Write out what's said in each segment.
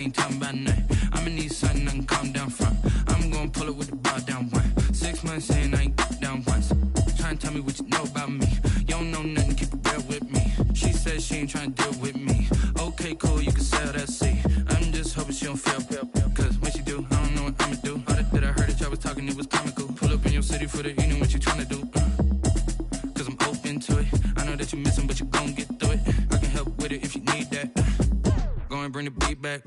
Ain't talking about nothing. I'ma need something I can calm down from. I'm gonna pull it with the bar down one. 6 months in, I ain't down once. Trying to tell me what you know about me. You don't know nothing, keep it real with me. She said she ain't trying to deal with me. Okay, cool, you can sell that seat. I'm just hoping she don't feel. Cause when she do, I don't know what I'ma do. All that I heard that y'all was talking, it was comical. Pull up in your city for the evening, what you trying to do? Cause I'm open to it. I know that you missing, but you gon' get through it. I can help with it if you need that. Go and bring the beat back.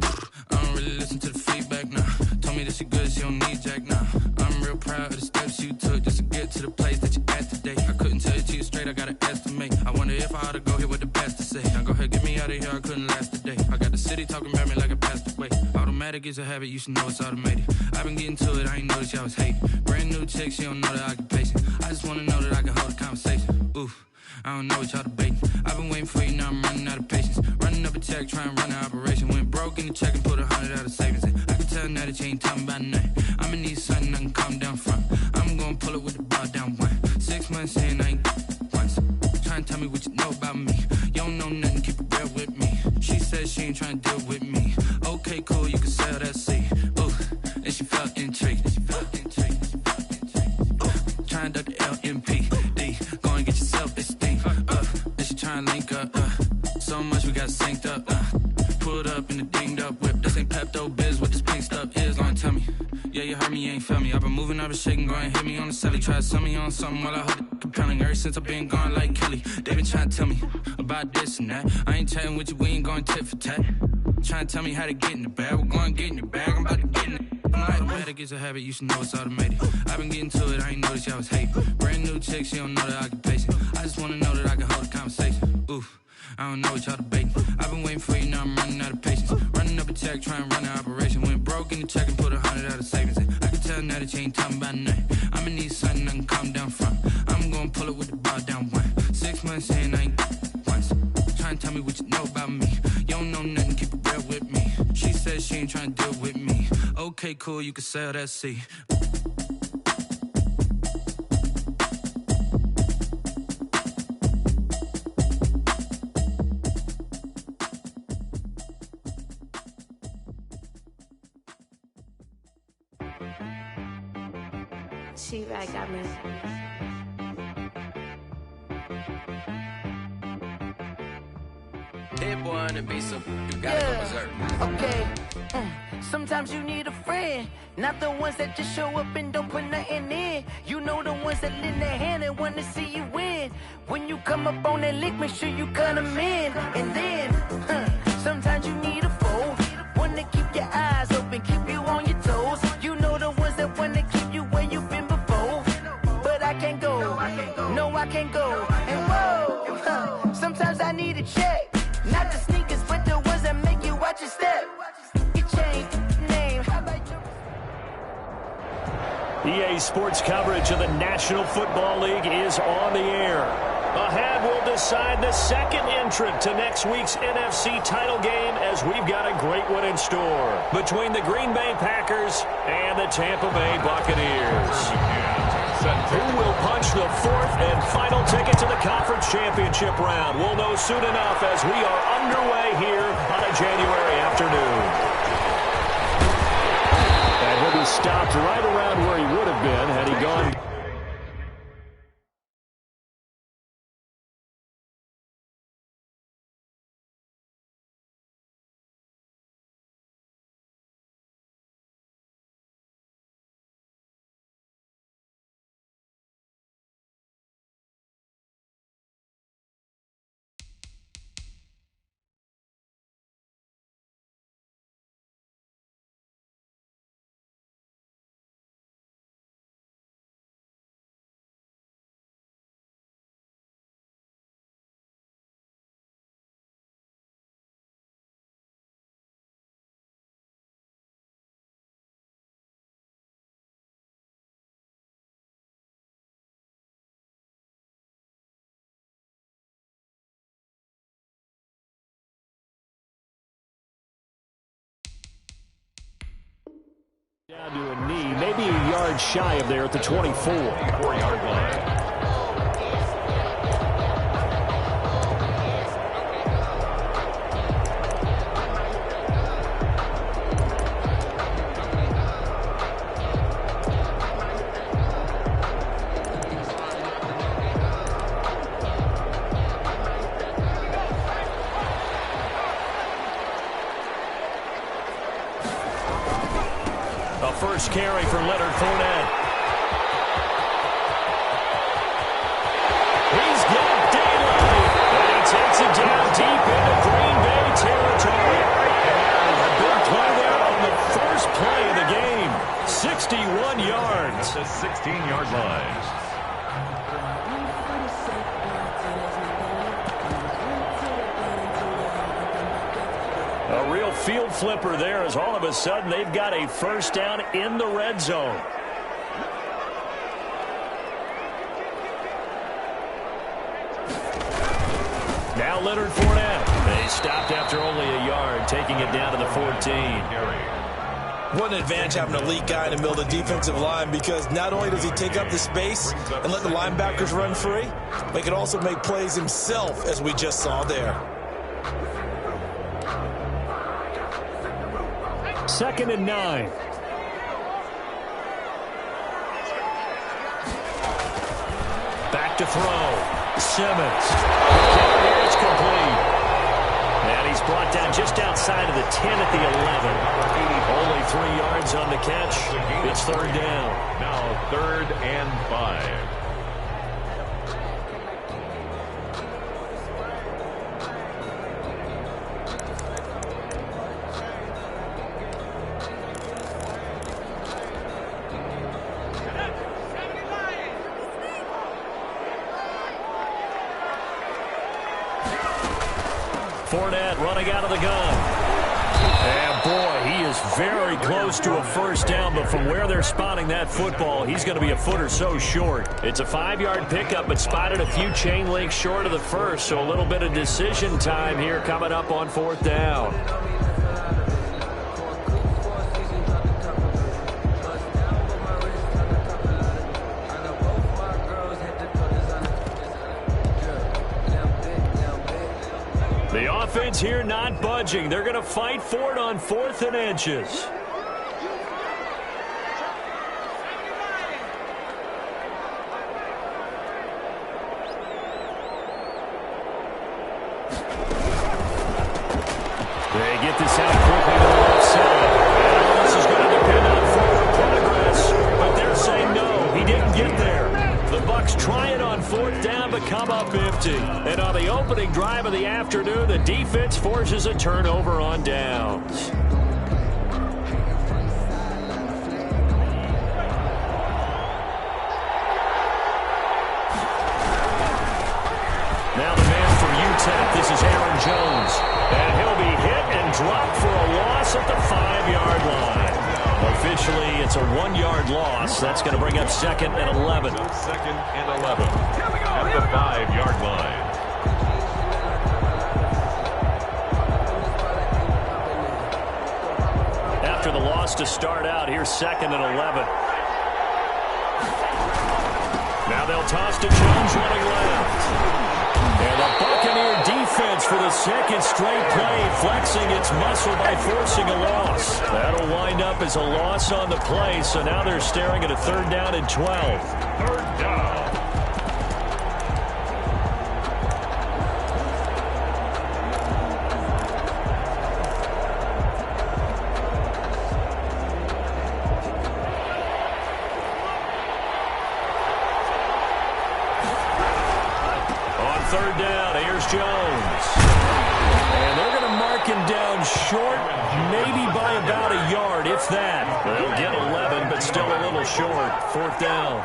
I don't really listen to the feedback, nah. Told me that she good, she don't need Jack, nah. I'm real proud of the steps you took just to get to the place that you at today. I couldn't tell it to you straight, I gotta estimate. I wonder if I ought to go here with the pastor say. Now go ahead, get me out of here, I couldn't last a day. I got the city talking about me like I passed away. Automatic is a habit, you should know it's automated. I've been getting to it, I ain't noticed y'all was hating. Brand new chick, she don't know the occupation. I just wanna know that I can hold a conversation. Oof. I don't know what y'all debating. I've been waiting for you, now I'm running out of patience. Running up a check, trying to run an operation. Went broke in the check and put 100 out of savings in. I can tell now that you ain't talking about nothing. I'ma need something I can calm down from. I'm gonna pull it with the bar down one. 6 months in, I ain't once. Trying to tell me what you know about me. You don't know nothing, keep it real with me. She said she ain't trying to deal with me. Okay, cool, you can sell that seat. Ooh, and she felt intrigued. Trying to duck the LMPD. Go and get yourself esteem. And she trying to link up. So much we got synced up. Pulled up in the dinged up whip. This ain't Pepto Biz, what this pink stuff is. Gonna tell me. Yeah, you heard me, you ain't felt me. I've been moving, I've been shaking, go and hit me on the celly. Try to sell me on something while I hold it compelling. Ever since I've been gone like Kelly, they been trying to tell me about this and that. I ain't chatting with you, we ain't going tit for tat. Trying to tell me how to get in the bag. We're going to get in the bag, I'm about to get in it. Automatic is a habit, you should know it's automated. I've been getting to it, I ain't noticed y'all was hating. Brand new chick, she don't know the occupation. I just wanna know that I can hold a conversation. Oof, I don't know what y'all debating. I've been waiting for you, now I'm running out of patience. Running up a check, trying to run an operation. Went broke in the check and put 100 out of savings in. I can tell now that you ain't talking about nothing. I'ma need something I can calm down from. I'm gonna pull it with the bar down one. 6 months in, I ain't once. Trying to tell me what you know about me. You don't know nothing, keep it real with me. She said she ain't trying to deal with me. Okay, cool, you can sell that seat. She right got me. Hit boy on the beat, so you gotta go berserk. Okay. Sometimes you need a friend, not the ones that just show up and don't put nothing in. You know the ones that lend their hand and want to see you win. When you come up on that lick, make sure you cut them in. And then, sometimes you need a foe, one to keep your eyes open, keep you on your toes. You know the ones that want to keep you where you've been before. But I can't go, no I can't go. And whoa, sometimes I need a check. Not the sneakers, but the ones that make you watch your step. You change name. EA Sports coverage of the National Football League is on the air. Ahead, we'll decide the second entrant to next week's NFC title game as we've got a great one in store between the Green Bay Packers and the Tampa Bay Buccaneers. Who will punch the fourth and final ticket to the conference championship round? We'll know soon enough as we are underway here on a January afternoon. And he'll be stopped right around where he would have been had he gone. Down to a knee, maybe a yard shy of there at the 24-yard line. A first carry for Leonard Fournette. He's got daylight. And he takes it down deep into Green Bay territory. A big play there on the first play of the game. 61 yards. At the 16-yard line. A real field flipper there as all of a sudden they've got a first down in the red zone. Now Leonard Fournette. They stopped after only a yard, taking it down to the 14. What an advantage having an elite guy in the middle of the defensive line, because not only does he take up the space and let the linebackers run free, but he can also make plays himself, as we just saw there. 2nd and 9. Back to throw. Simmons. It's complete. And he's brought down just outside of the 10 at the 11. Only 3 yards on the catch. It's 3rd down. Now 3rd and 5. Fournette running out of the gun. And boy, he is very close to a first down, but from where they're spotting that football, he's going to be a foot or so short. It's a 5-yard pickup, but spotted a few chain links short of the first, so a little bit of decision time here coming up on 4th down. The offense here not budging. They're going to fight for it on 4th and inches. They get this out quickly to the left side. And this is going to depend on further progress, but they're saying no, he didn't get there. The Bucs try it on 4th down, but come up empty. And on the opening drive of the afternoon, the defense forces a turnover on downs. Now the man from UTEP, this is Aaron Jones. And he'll be hit and dropped for a loss at the 5-yard line. Officially, it's a 1-yard loss. That's going to bring up 2nd and 11. 2nd and 11 at the 5-yard line. After the loss to start out, here's 2nd and 11. Now they'll toss to Jones running left. And the Buccaneer defense for the 2nd straight play, flexing its muscle by forcing a loss. That'll wind up as a loss on the play, so now they're staring at a 3rd down and 12. 3rd down. On 3rd down, here's Jones. And they're going to mark him down short, maybe by about a yard, if that. They'll get 11, but still a little short. 4th down.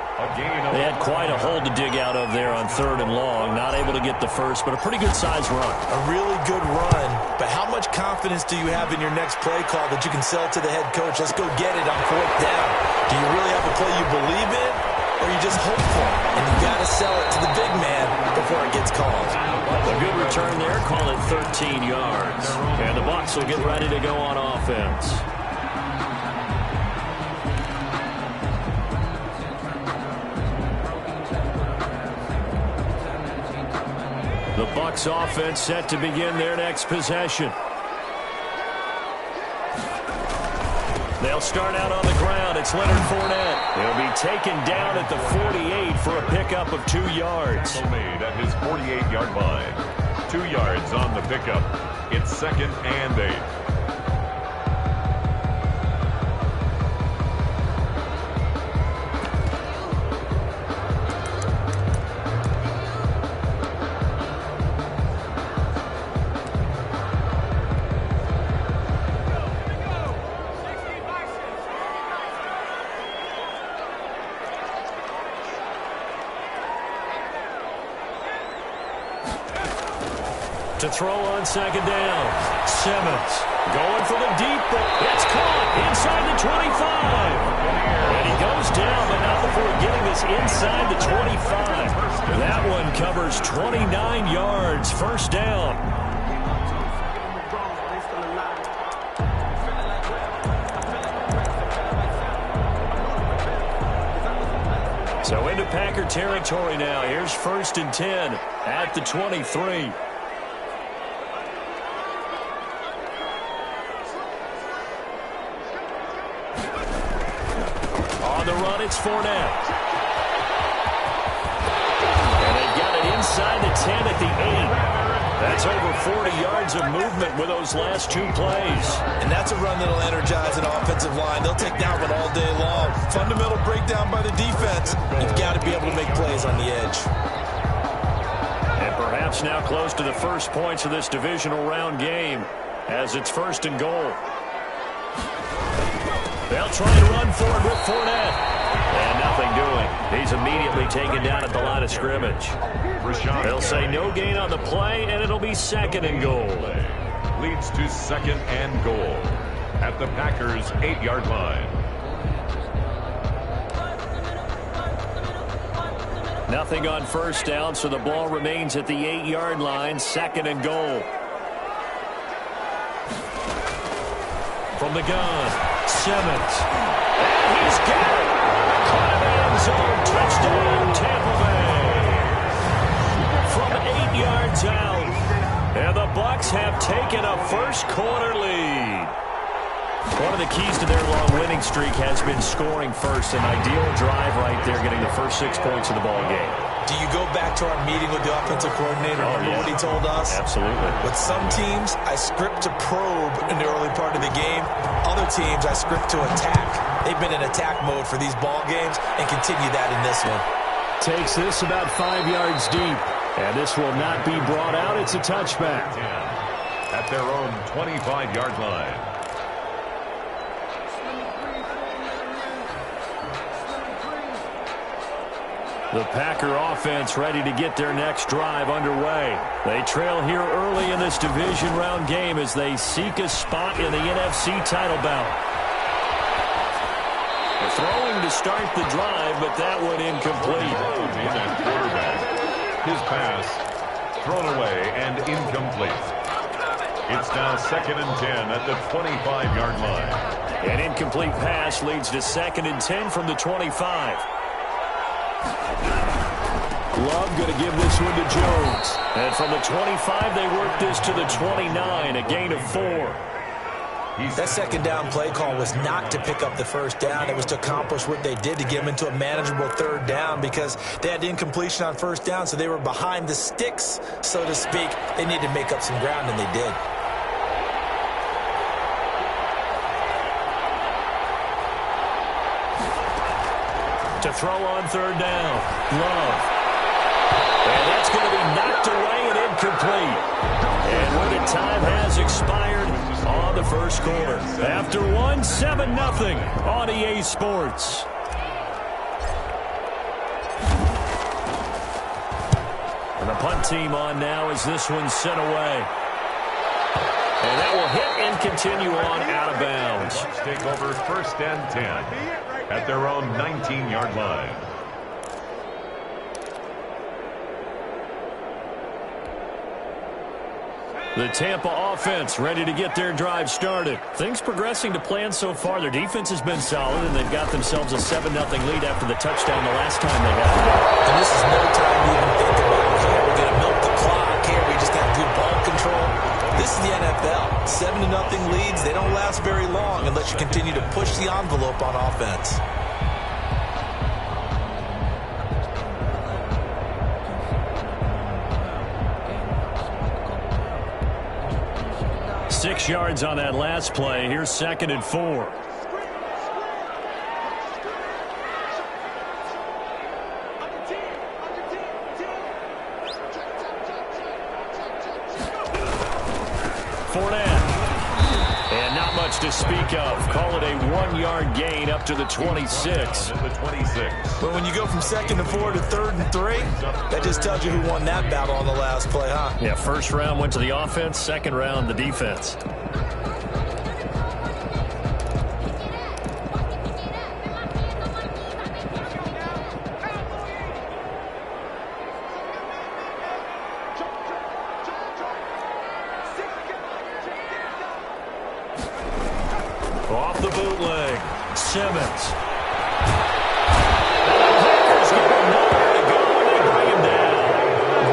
They had quite a hole to dig out of there on 3rd and long. Not able to get the first, but a pretty good-sized run. A really good run, but how much confidence do you have in your next play call that you can sell to the head coach? Let's go get it on 4th down. Do you really have a play you believe in, or you just hope for it? And you got to sell it to the big man before it gets called. A good return there, call it 13 yards. And the Bucs will get ready to go on offense. The Bucs offense set to begin their next possession. They'll start out on the ground. It's Leonard Fournette. He'll be taken down at the 48 for a pickup of 2 yards. Made at his 48-yard line. 2 yards on the pickup. It's 2nd and 8. To throw on second down. Simmons going for the deep ball. It's caught inside the 25. And he goes down, but not before getting this inside the 25. That one covers 29 yards. First down. So into Packer territory now. Here's 1st and 10 at the 23. On the run, it's Fournette. And they've got it inside the 10 at the 8. That's over 40 yards of movement with those last 2 plays. And that's a run that'll energize an offensive line. They'll take that one all day long. Fundamental breakdown by the defense. You've got to be able to make plays on the edge. And perhaps now close to the first points of this divisional round game as it's 1st and goal. They'll try to run forward with Fournette. And nothing doing. He's immediately taken down at the line of scrimmage. They'll say no gain on the play, and it'll be 2nd and goal. Leads to 2nd and goal at the Packers' 8-yard line. Nothing on first down, so the ball remains at the 8-yard line. 2nd and goal. From the gun, Simmons. And he's got it. Caught in the end zone. Touchdown, Tampa Bay. From 8 yards out. And the Bucs have taken a first-quarter lead. One of the keys to their long winning streak has been scoring first. An ideal drive right there, getting the first 6 points of the ball game. Do you go back to our meeting with the offensive coordinator? Remember what he told us? Absolutely. With some teams, I script to probe in the early part of the game. Other teams, I script to attack. They've been in attack mode for these ball games and continue that in this one. Takes this about 5 yards deep. And this will not be brought out. It's a touchback. At their own 25-yard line. The Packer offense ready to get their next drive underway. They trail here early in this division round game as they seek a spot in the NFC title bout. They're throwing to start the drive, but that one incomplete. At quarterback. His pass thrown away and incomplete. It's now 2nd and 10 at the 25-yard line. An incomplete pass leads to 2nd and 10 from the 25. Love going to give this one to Jones. And from the 25, they work this to the 29, a gain of 4. That 2nd down play call was not to pick up the first down. It was to accomplish what they did to get them into a manageable 3rd down because they had incompletion on first down, so they were behind the sticks, so to speak. They needed to make up some ground, and they did. To throw on 3rd down, Love. And that's going to be knocked away and incomplete. And when the time has expired on the first quarter. After 1, 7-0 on EA Sports. And the punt team on now as this one's sent away. And that will hit and continue on out of bounds. Take over 1st and 10 at their own 19-yard line. The Tampa offense ready to get their drive started. Things progressing to plan so far. Their defense has been solid, and they've got themselves a 7-0 lead after the touchdown the last time they had the ball. And this is no time to even think about, okay, we're going to milk the clock. Here, we just have good ball control. This is the NFL. 7-0 leads, they don't last very long unless you continue to push the envelope on offense. Six yards on that last play. Here's 2nd and 4. Fournette. And not much to speak of. Call it a 1-yard gain up to the 26. But when you go from 2nd and 4 to 3rd and 3, that just tells you who won that battle on the last play, huh? Yeah, first round went to the offense, second round the defense. Off the bootleg, Simmons. Packers give him nowhere to go, and they bring him down.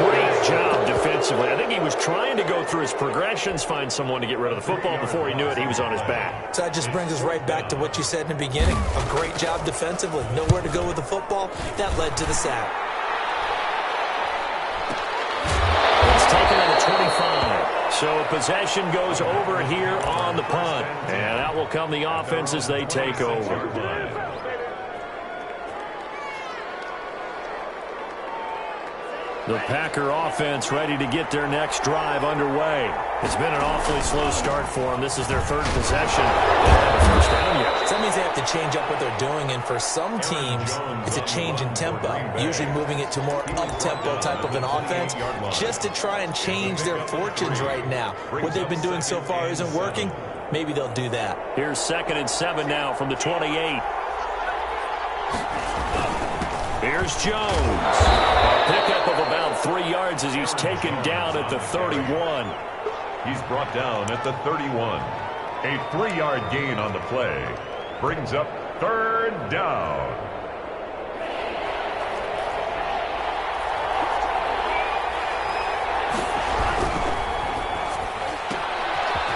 Great job defensively. I think he was trying to go through his progressions, find someone to get rid of the football. Before he knew it, he was on his back. So that just brings us right back to what you said in the beginning. A great job defensively. Nowhere to go with the football. That led to the sack. It's taken at the 25. So possession goes over here on the punt. And out will come the offense as they take over. The Packer offense ready to get their next drive underway. It's been an awfully slow start for them. This is their third possession. They don't have a first down yet. So that means they have to change up what they're doing, and for some teams, it's a change in tempo, usually moving it to more up-tempo type of an offense just to try and change their fortunes right now. What they've been doing so far isn't working. Maybe they'll do that. Here's 2nd and 7 now from the 28. Here's Jones. A pickup of about 3 yards as he's taken down at the 31. He's brought down at the 31. A 3-yard gain on the play brings up 3rd down.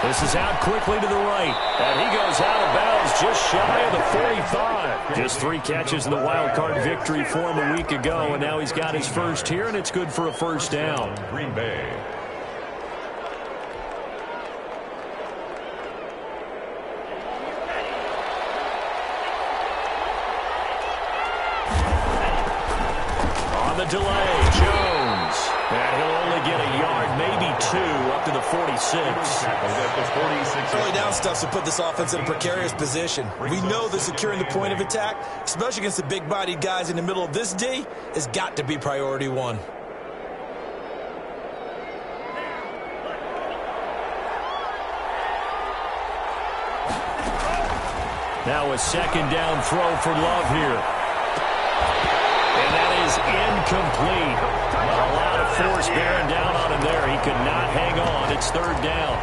This is out quickly to the right, and he goes out of bounds just shy of the 45. Just 3 catches in the wild card victory for him a week ago, and now he's got his first here, and it's good for a first down. Green Bay. On the delay, Jones. And he'll only get a yard, maybe 2, up to the 46. Early down stuff to put this offense in a precarious position. We know that securing the point of attack, especially against the big-bodied guys in the middle of this D, has got to be priority 1. Now a 2nd down throw for Love here. And that is incomplete. A lot of force bearing down on him there. He could not hang on. It's 3rd down.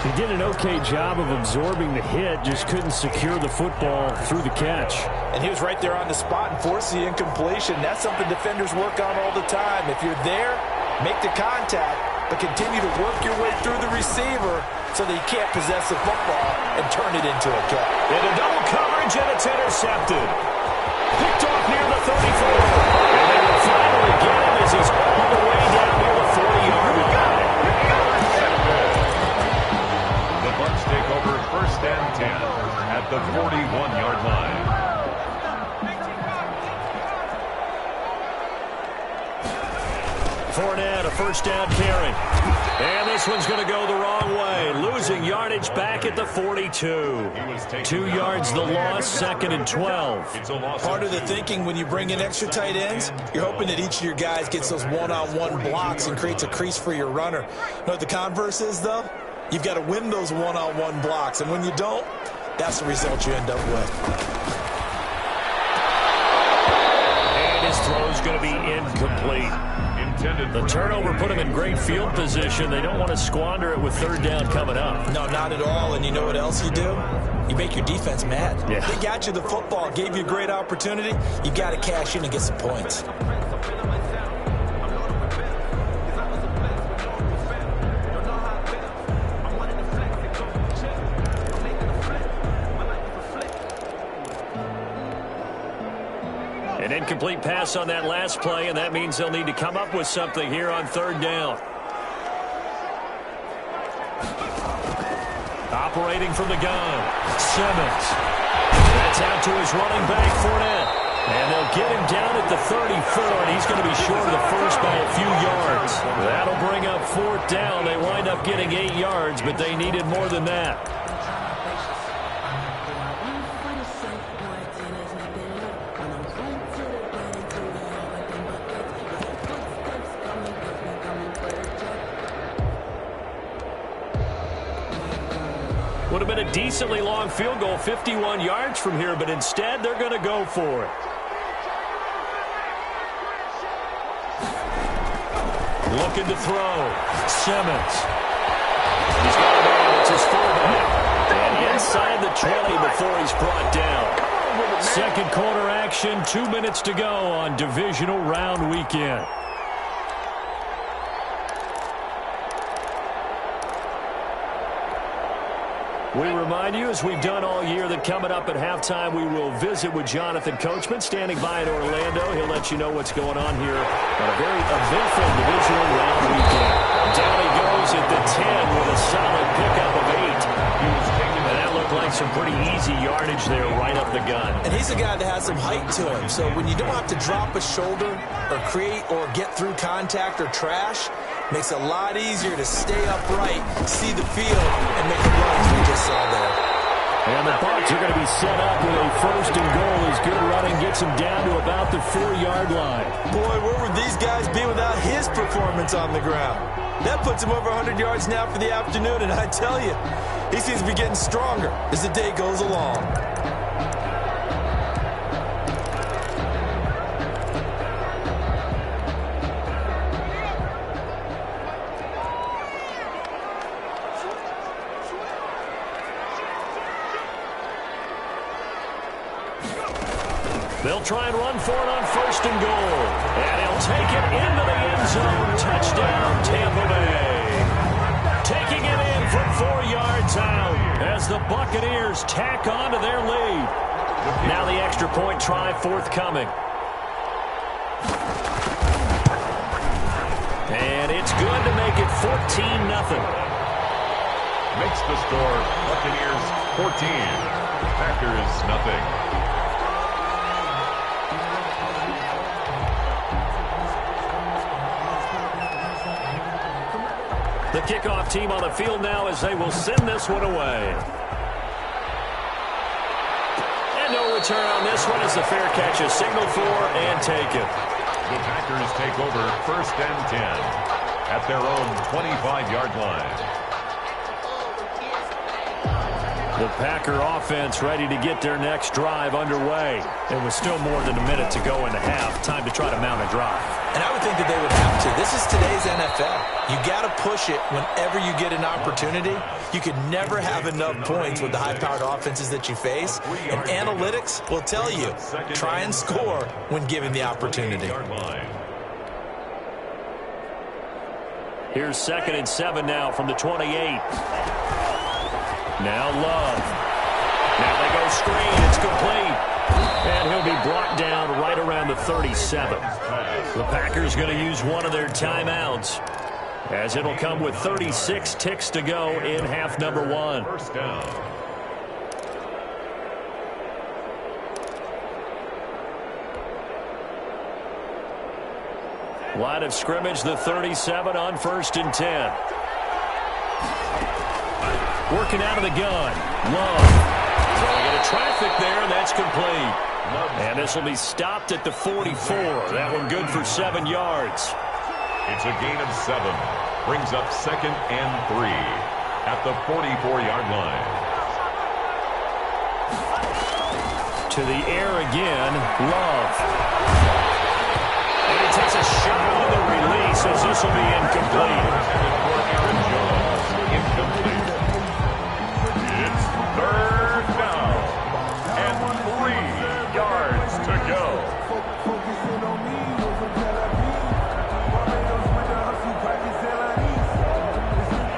He did an okay job of absorbing the hit, just couldn't secure the football through the catch. And he was right there on the spot and forced the incompletion. That's something defenders work on all the time. If you're there, make the contact, but continue to work your way through the receiver so that he can't possess the football and turn it into a catch. Into double coverage, and it's intercepted. Picked off near the 34. And they will finally get him as he's all the way down near the 40-yard line. The Bucs take over 1st and 10 at the 41-yard line. Fournette, a first down carry. And this one's going to go the wrong way. Losing yardage back at the 42. 2 yards the loss, 2nd and 12. Part of the thinking when you bring in extra tight ends, you're hoping that each of your guys gets those one-on-one blocks and creates a crease for your runner. You know what the converse is, though? You've got to win those one-on-one blocks, and when you don't, that's the result you end up with. And his throw's going to be incomplete. The turnover put him in great field position. They don't want to squander it with 3rd down coming up. No, not at all. And you know what else you do? You make your defense mad. Yeah. They got you the football, gave you a great opportunity. You got to cash in and get some points. An incomplete pass on that last play, and that means they'll need to come up with something here on 3rd down. Operating from the gun, Simmons. That's out to his running back, Fournette. And they'll get him down at the 34, and he's going to be short of the first by a few yards. That'll bring up 4th down. They wind up getting 8 yards, but they needed more than that. with a decently long field goal, 51 yards from here, but instead they're going to go for it. Looking to throw. Simmons. He's got it on. It's his fullback. And inside the 20 before he's brought down. Second quarter action, 2 minutes to go on divisional round weekend. We remind you, as we've done all year, that coming up at halftime, we will visit with Jonathan Coachman, standing by in Orlando. He'll let you know what's going on here on a very eventful divisional round weekend. Down he goes at the 10 with a solid pickup of 8. And that looked like some pretty easy yardage there right up the gun. And he's a guy that has some height to him. So when you don't have to drop a shoulder or create or get through contact or trash, makes it a lot easier to stay upright, see the field, and make the runs we just saw there. And the Bucs are going to be set up with a first and goal as good running gets him down to about the 4-yard line. Boy, where would these guys be without his performance on the ground? That puts him over 100 yards now for the afternoon, and I tell you, he seems to be getting stronger as the day goes along. They'll try and run for it on first and goal. And he'll take it into the end zone. Touchdown, Tampa Bay. Taking it in from 4 yards out as the Buccaneers tack on to their lead. Now the extra point try forthcoming. And it's good to make it 14-0. Makes the score Buccaneers 14, Packers nothing. The kickoff team on the field now as they will send this one away. And no return on this one as the fair catch is signaled for and taken. The Packers take over first and 10 at their own 25-yard line. The Packer offense ready to get their next drive underway. It was still more than a minute to go in the half. Time to try to mount a drive. And I would think that they would have to. This is today's NFL. You got to push it whenever you get an opportunity. You could never have enough points with the high-powered offenses that you face. And analytics will tell you, try and score when given the opportunity. Here's 2nd and 7 now from the 28. Now Love. Now they go screen. It's complete. And he'll be brought down right around the 37. The Packers going to use one of their timeouts, as it'll come with 36 ticks to go in half number 1. First down. Line of scrimmage, the 37 on 1st and 10. Working out of the gun. Love. Throwing into traffic there, and that's complete. And this will be stopped at the 44. That one good for 7 yards. It's a gain of 7. Brings up 2nd and 3 at the 44-yard line. To the air again, Love. And he takes a shot on the release as this will be incomplete. Incomplete. It's 3rd down and 3 yards to go.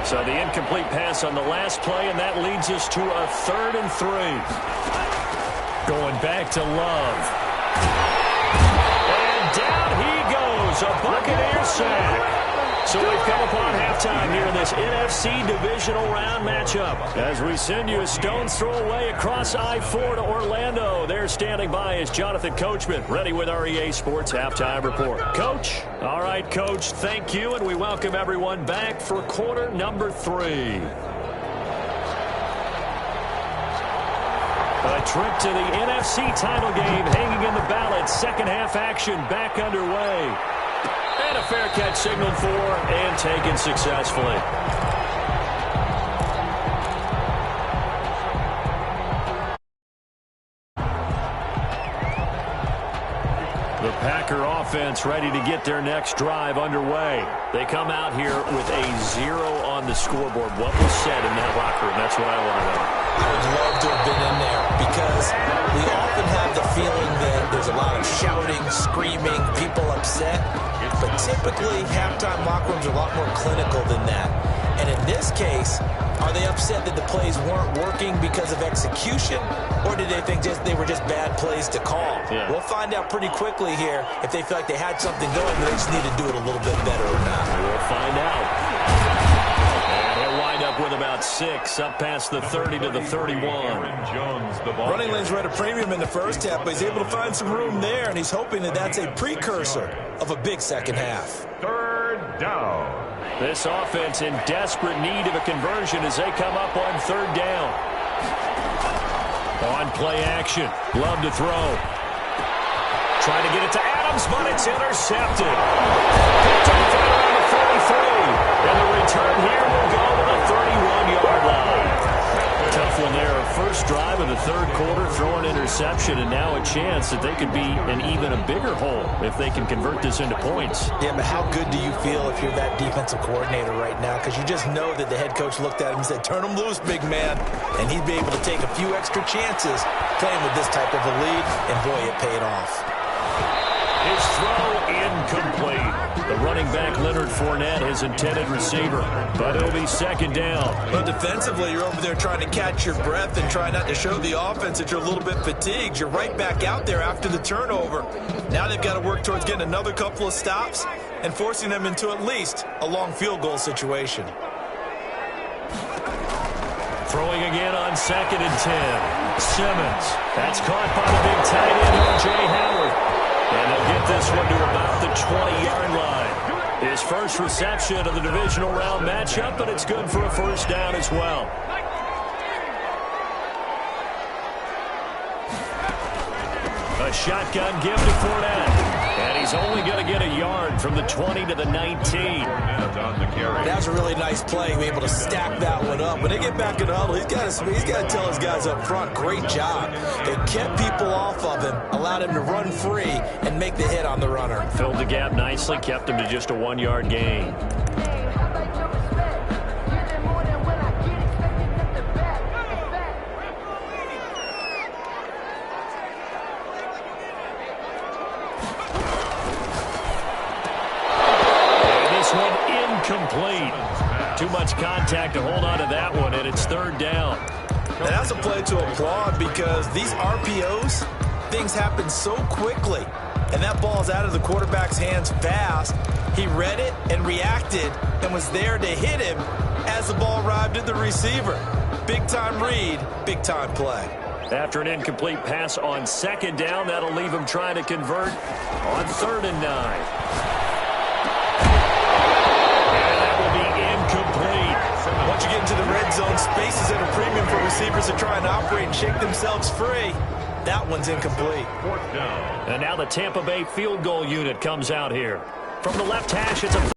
So the incomplete pass on the last play, and that leads us to a 3rd and 3. Going back to Love. And down he goes, a Buccaneer sack. So we've come upon halftime here in this NFC divisional round matchup. As we send you a stone's throw away across I-4 to Orlando. There standing by is Jonathan Coachman, ready with our EA Sports Halftime Report. Coach? All right, Coach, thank you, and we welcome everyone back for quarter number 3. A trip to the NFC title game hanging in the balance. Second half action back underway. And a fair catch signaled for and taken successfully. Packer offense ready to get their next drive underway. They come out here with a 0 on the scoreboard. What was said in that locker room? That's what I want to know. I would love to have been in there because we often have the feeling that there's a lot of shouting, screaming, people upset. But typically, halftime locker rooms are a lot more clinical than that. And in this case, are they upset that the plays weren't working because of execution, or did they think they were just bad plays to call? Yeah. We'll find out pretty quickly here if they feel like they had something going, but they just need to do it a little bit better or not. We'll find out. And he'll wind up with about 6, up past the 30 to the 31. Running lanes were at a premium in the first half, but he's able to find some room there, and he's hoping that that's a precursor of a big second half. Third down. This offense in desperate need of a conversion as they come up on third down. On play action. Love to throw. Trying to get it to Adams, but it's intercepted. Picked off right around the 43. And the return here will go to the 31-yard line. Tough one there. First drive of the third quarter, throw an interception, and now a chance that they could be in even a bigger hole if they can convert this into points. Yeah, but how good do you feel if you're that defensive coordinator right now? Because you just know that the head coach looked at him and said, turn him loose, big man. And he'd be able to take a few extra chances playing with this type of a lead, and boy, it paid off. His throw incomplete. The running back, Leonard Fournette, his intended receiver. But it'll be second down. But defensively, you're over there trying to catch your breath and try not to show the offense that you're a little bit fatigued. You're right back out there after the turnover. Now they've got to work towards getting another couple of stops and forcing them into at least a long field goal situation. Throwing again on 2nd and 10. Simmons. That's caught by the big tight end, O.J. Howard. And they'll get this one to about the 20-yard line. His first reception of the divisional round matchup, but it's good for a first down as well. A shotgun give to Fournette. And he's only going to get a yard from the 20 to the 19. That's a really nice play, being able to stack that one up. When they get back in the huddle, he's got to tell his guys up front, great job. They kept people off of him, allowed him to run free, and make the hit on the runner. Filled the gap nicely, kept him to just a 1-yard gain. Complete. Too much contact to hold on to that one, and it's third down. And that's a play to applaud because these RPOs, things happen so quickly. And that ball's out of the quarterback's hands fast. He read it and reacted and was there to hit him as the ball arrived at the receiver. Big-time read, big-time play. After an incomplete pass on 2nd down, that'll leave him trying to convert on 3rd and 9. Once you get into the red zone, space is at a premium for receivers to try and operate and shake themselves free. That one's incomplete. And now the Tampa Bay field goal unit comes out here. From the left hash, it's a...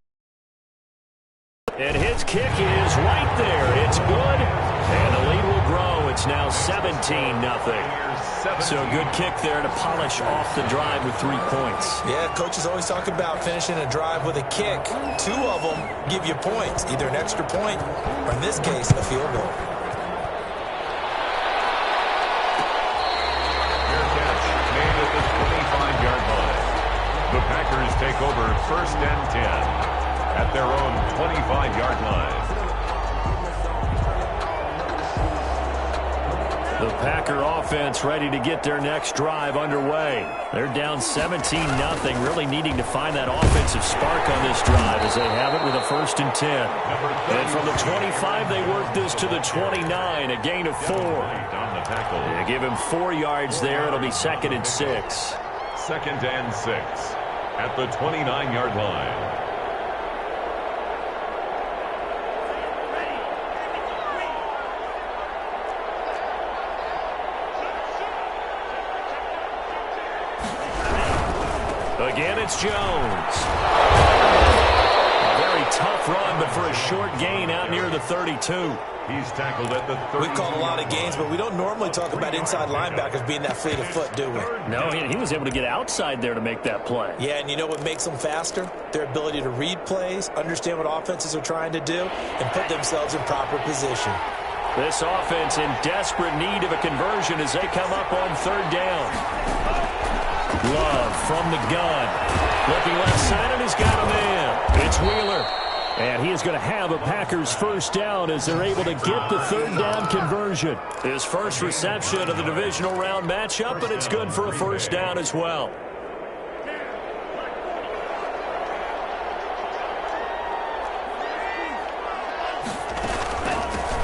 And his kick is right there. It's good. And the lead will grow. It's now 17-0. So a good kick there to polish off the drive with 3 points. Yeah, coaches always talk about finishing a drive with a kick. 2 of them give you points, either an extra point or, in this case, a field goal. Fair catch made at the 25-yard line. The Packers take over 1st and 10 at their own 25-yard line. The Packer offense ready to get their next drive underway. They're down 17-0, really needing to find that offensive spark on this drive as they have it with a 1st and 10. And from the 25, they work this to the 29, a gain of 4. They give him 4 yards there. It'll be 2nd and 6. 2nd and 6 at the 29-yard line. Again, it's Jones. A very tough run, but for a short gain out near the 32. He's tackled at the 30. We've called a lot of games, but we don't normally talk about inside linebackers being that fleet of foot, do we? No, he was able to get outside there to make that play. Yeah, and you know what makes them faster? Their ability to read plays, understand what offenses are trying to do, and put themselves in proper position. This offense in desperate need of a conversion as they come up on third down. Love from the gun. Looking left side, and he's got a man. It's Wheeler. And he is going to have a Packers first down as they're able to get the third down conversion. His first reception of the divisional round matchup, but it's good for a first down as well.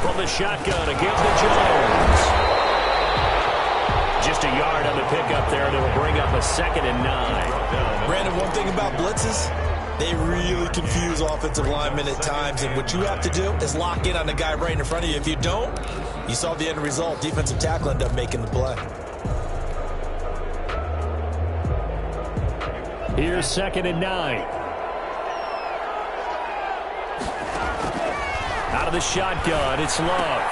From the shotgun, again to Jones. Just a yard on the pickup there that will bring up a 2nd and 9. Brandon, one thing about blitzes, they really confuse offensive linemen at times, and what you have to do is lock in on the guy right in front of you. If you don't, you saw the end result. Defensive tackle ended up making the play. Here's 2nd and 9. Out of the shotgun, it's Love.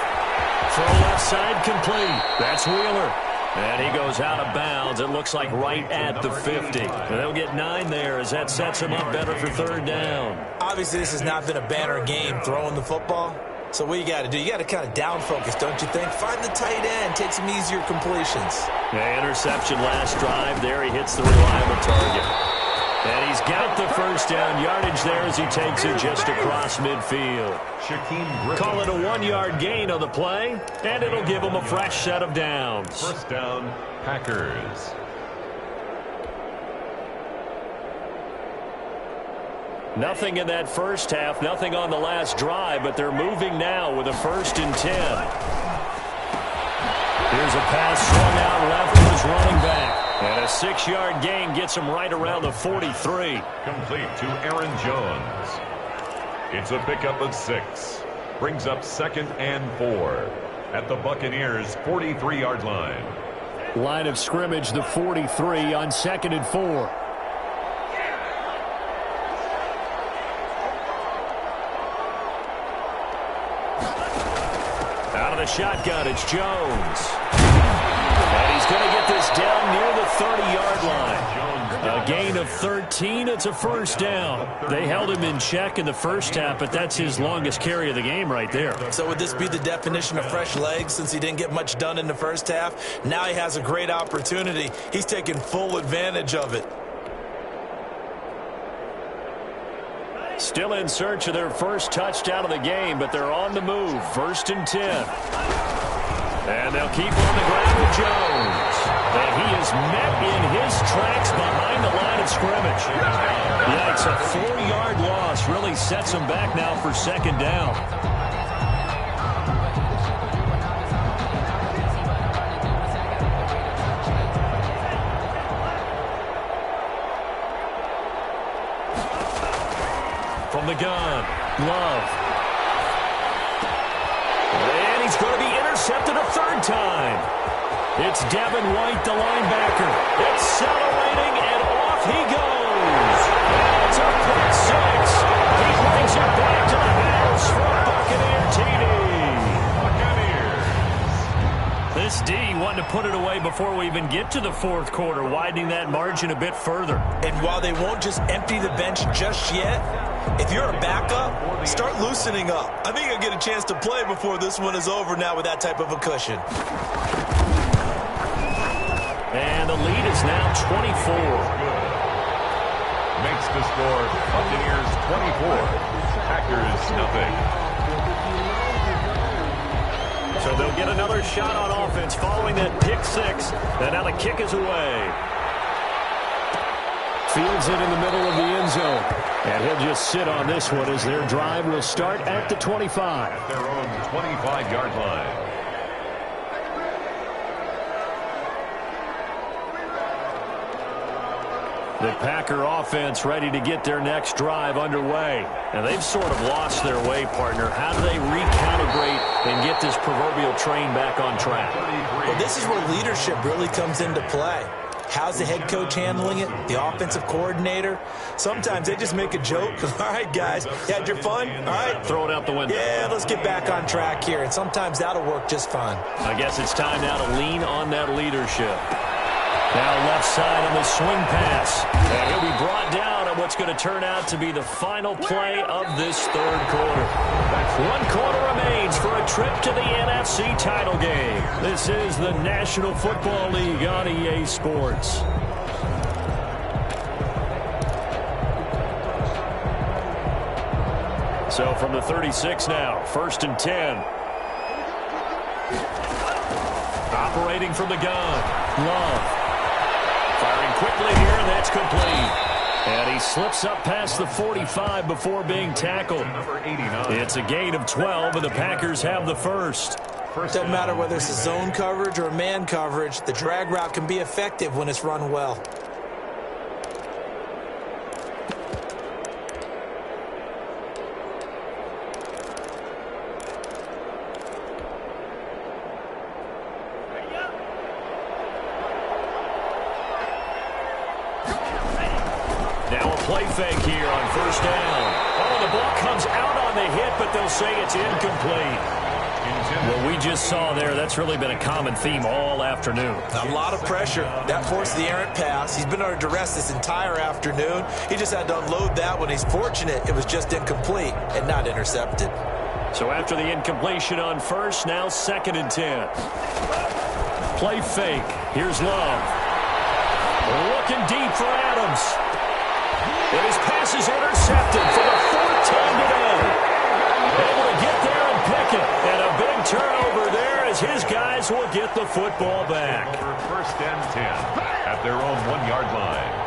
Throw left side complete. That's Wheeler. And he goes out of bounds. It looks like right at the 50. And they'll get 9 there as that sets him up better for third down. Obviously, this has not been a banner game throwing the football. So what you got to do, you got to kind of down focus, don't you think? Find the tight end, take some easier completions. Yeah, interception last drive. There he hits the reliable target. And he's got the first down yardage there as he takes it just across midfield. Call it a 1-yard gain on the play, and it'll give him a fresh set of downs. First down, Packers. Nothing in that first half, nothing on the last drive, but they're moving now with a 1st and 10. Here's a pass swung out left to his running back. And a 6-yard gain gets him right around the 43. Complete to Aaron Jones. It's a pickup of 6. Brings up 2nd and 4 at the Buccaneers' 43-yard line. Line of scrimmage, the 43 on 2nd and 4. Out of the shotgun, it's Jones. And he's going to get this down near the 30-yard line. A gain of 13. It's a first down. They held him in check in the first half, but that's his longest carry of the game right there. So would this be the definition of fresh legs since he didn't get much done in the first half? Now he has a great opportunity. He's taking full advantage of it. Still in search of their first touchdown of the game, but they're on the move. 1st and 10. And they'll keep on the ground with Jones. And he is met in his tracks behind the line of scrimmage. Yeah, it's a 4-yard loss. Really sets him back now for 2nd down. From the gun, Love. And he's going to be intercepted a 3rd time. It's Devin White, the linebacker. Accelerating, and off he goes. It's a pick 6. He brings it back to the house for Buccaneer TD. This D wanted to put it away before we even get to the 4th quarter, widening that margin a bit further. And while they won't just empty the bench just yet, if you're a backup, start loosening up. I think you'll get a chance to play before this one is over now with that type of a cushion. And the lead is now 24. Makes the score Buccaneers 24, Packers nothing. So they'll get another shot on offense following that pick 6. And now the kick is away. Fields it in the middle of the end zone. And he'll just sit on this one as their drive will start at the 25. At their own 25-yard line. The Packer offense ready to get their next drive underway. And they've sort of lost their way, partner. How do they recalibrate and get this proverbial train back on track? Well, this is where leadership really comes into play. How's the head coach handling it? The offensive coordinator? Sometimes they just make a joke. All right, guys, you had your fun? All right. Throw it out the window. Yeah, let's get back on track here. And sometimes that'll work just fine. I guess it's time now to lean on that leadership. Now left side on the swing pass. And he'll be brought down on what's going to turn out to be the final play of this third quarter. 1 quarter remains for a trip to the NFC title game. This is the National Football League on EA Sports. So from the 36 now, 1st and 10. Operating from the gun, Love. Firing quickly here, and that's complete. And he slips up past the 45 before being tackled. It's a gain of 12, and the Packers have the first. Doesn't matter whether it's a zone coverage or a man coverage, the drag route can be effective when it's run well. Play fake here on 1st down. Oh, the ball comes out on the hit, but they'll say it's incomplete. What we just saw there, that's really been a common theme all afternoon. A lot of pressure. That forced the errant pass. He's been under duress this entire afternoon. He just had to unload that one. He's fortunate it was just incomplete and not intercepted. So after the incompletion on 1st, now 2nd and 10. Play fake. Here's Love. Looking deep for Adams. And his pass is intercepted for the 4th time today. Able to get there and pick it. And a big turnover there as his guys will get the football back. 1st and 10 at their own 1-yard line.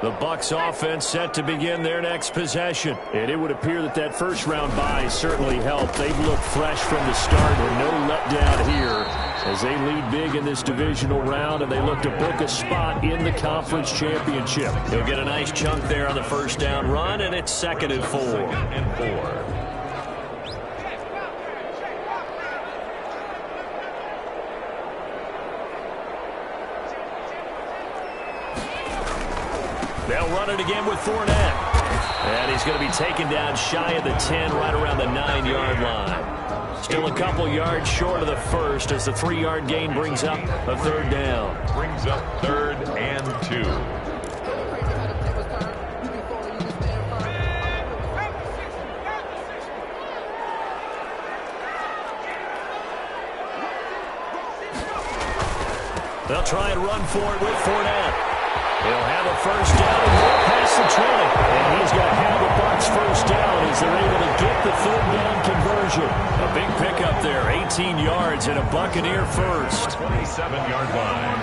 The Bucs offense set to begin their next possession. And it would appear that that first-round bye certainly helped. They've looked fresh from the start and no letdown here as they lead big in this divisional round and they look to book a spot in the conference championship. They'll get a nice chunk there on the 1st down run, and it's 2nd and 4. 2nd and 4. They'll run it again with Fournette. And he's going to be taken down shy of the 10, right around the 9-yard line. Still a couple yards short of the first as the 3-yard gain brings up a 3rd down. Brings up 3rd and 2. They'll try and run for it with Fournette. He'll have a 1st down and go past the 20. And he's going to have the Bucs 1st down as they're able to get the 3rd down conversion. A big pickup there, 18 yards and a Buccaneer first. 27-yard line.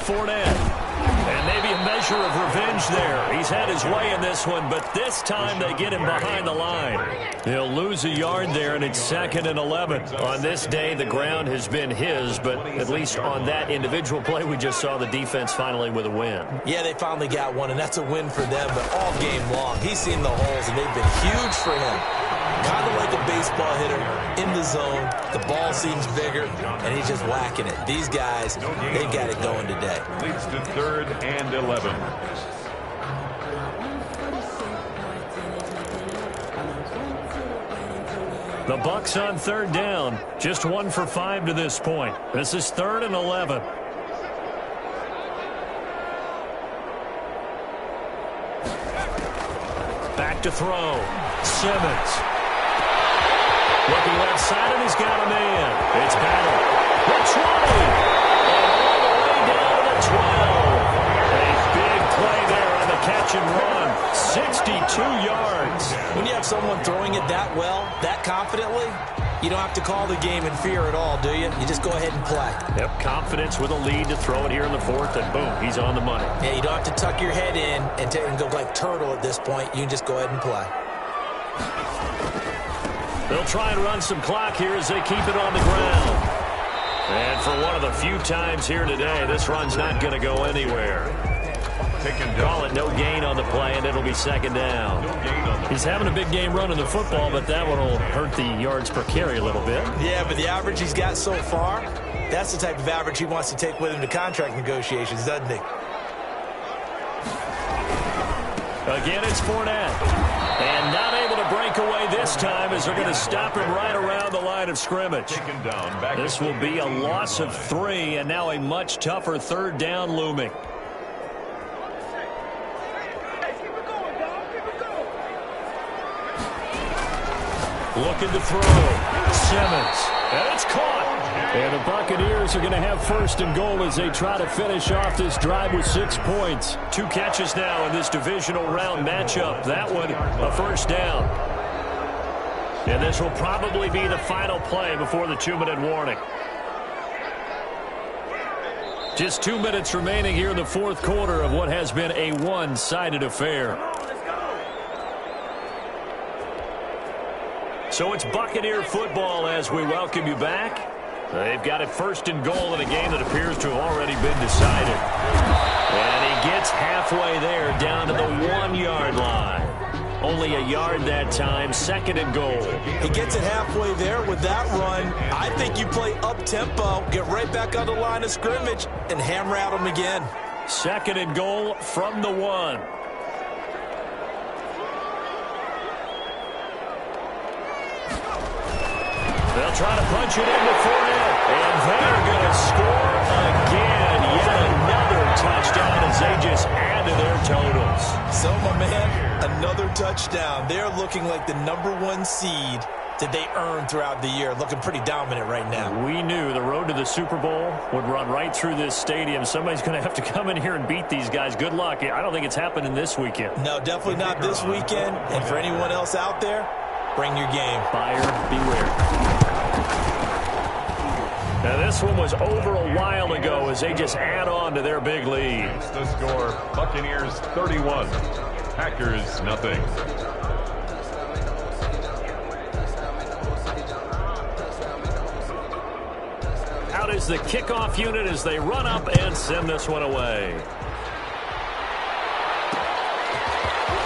Fournette. And maybe a measure of revenge there. He's had his way in this one, but this time they get him behind the line. He'll lose a yard there, and it's 2nd and 11. On this day, the ground has been his, but at least on that individual play, we just saw the defense finally with a win. Yeah, they finally got one, and that's a win for them, but all game long, he's seen the holes, and they've been huge for him. Kind of like a baseball hitter in the zone. The ball seems bigger, and he's just whacking it. These guys, they've got it going today. Leads to 3rd and 11. The Bucs on 3rd down. Just 1 for 5 to this point. This is 3rd and 11. Back to throw. Simmons. Looking left side, and he's got a man. It's Battle. The 20. And all the way down to the 12. A big play there on the catch possession run, 62 yards. When you have someone throwing it that well, that confidently, you don't have to call the game in fear at all, do you? You just go ahead and play. Yep, confidence with a lead to throw it here in the fourth, and boom, he's on the money. Yeah, you don't have to tuck your head in and go like turtle at this point. You can just go ahead and play. They'll try and run some clock here as they keep it on the ground. And for one of the few times here today, this run's not going to go anywhere. Call it no gain on the play, and it'll be second down. He's having a big game running the football, but that one will hurt the yards per carry a little bit. Yeah, but the average he's got so far, that's the type of average he wants to take with him to contract negotiations, doesn't he? Again, it's Fournette. And not able to break away this time as they're going to stop him right around the line of scrimmage. This will be a loss of 3, and now a much tougher third down looming. Looking to throw. Simmons. And it's caught. And the Buccaneers are going to have first and goal as they try to finish off this drive with 6 points. 2 catches now in this divisional round matchup. That one, a first down. And this will probably be the final play before the 2-minute warning. Just 2 minutes remaining here in the fourth quarter of what has been a one-sided affair. So it's Buccaneer football as we welcome you back. They've got it first and goal in a game that appears to have already been decided. And he gets halfway there down to the 1-yard line. Only a yard that time, second and goal. He gets it halfway there with that run. I think you play up-tempo, get right back on the line of scrimmage, and hammer at him again. Second and goal from the 1. They'll try to punch it into Fournette. And they're going to score again. Yet another touchdown as they just add to their totals. So, my man, another touchdown. They're looking like the #1 seed that they earned throughout the year. Looking pretty dominant right now. We knew the road to the Super Bowl would run right through this stadium. Somebody's going to have to come in here and beat these guys. Good luck. I don't think it's happening this weekend. No, definitely not this weekend. And for anyone else out there, bring your game. Buyer beware. Now, this one was over a while ago as they just add on to their big lead. The score, Buccaneers 31, Packers nothing. Out is the kickoff unit as they run up and send this one away.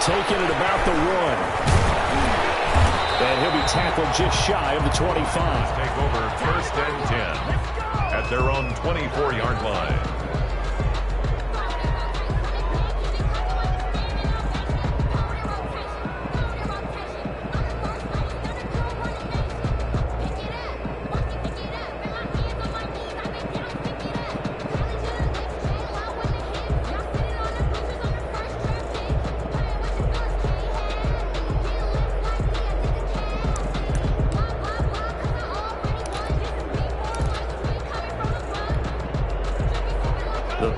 Taking it about the 1. And he'll be tackled just shy of the 25. Take over first and 10 at their own 24-yard line.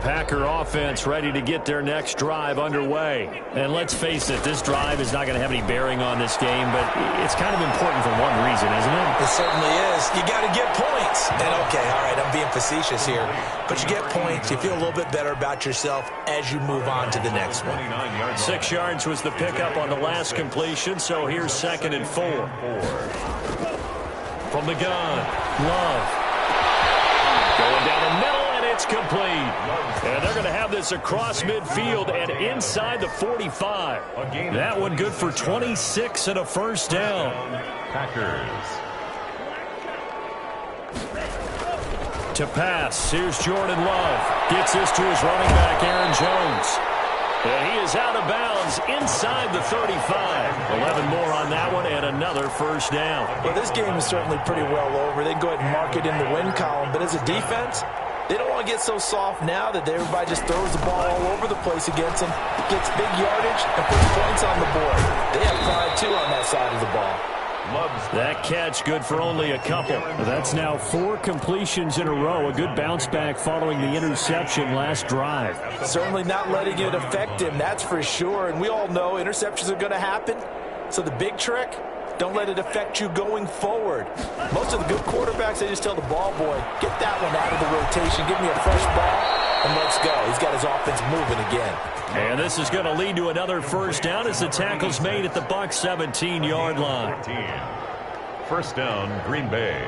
Packer offense ready to get their next drive underway. And let's face it, this drive is not going to have any bearing on this game, but it's kind of important for one reason, isn't it? It certainly is. You got to get points. And okay, all right, I'm being facetious here. But you get points, you feel a little bit better about yourself as you move on to the next one. 6 yards was the pickup on the last completion, so here's second and 4. From the gun, Love. Going down the middle, and it's complete. And they're going to have this across midfield and inside the 45. That one good for 26 and a first down. Packers. To pass, here's Jordan Love. Gets this to his running back, Aaron Jones. And he is out of bounds inside the 35. 11 more on that one and another first down. Well, this game is certainly pretty well over. They can go ahead and mark it in the win column. But as a defense, they don't want to get so soft now that everybody just throws the ball all over the place against them, gets big yardage, and puts points on the board. They have pride, too, on that side of the ball. That catch good for only a couple. That's now 4 completions in a row. A good bounce back following the interception last drive. Certainly not letting it affect him, that's for sure. And we all know interceptions are going to happen. So the big trick, don't let it affect you going forward. Most of the good quarterbacks, they just tell the ball boy, get that one out of the rotation, give me a fresh ball, and let's go. He's got his offense moving again. And this is going to lead to another first down as the tackle's made at the Bucs 17-yard line. First down, Green Bay.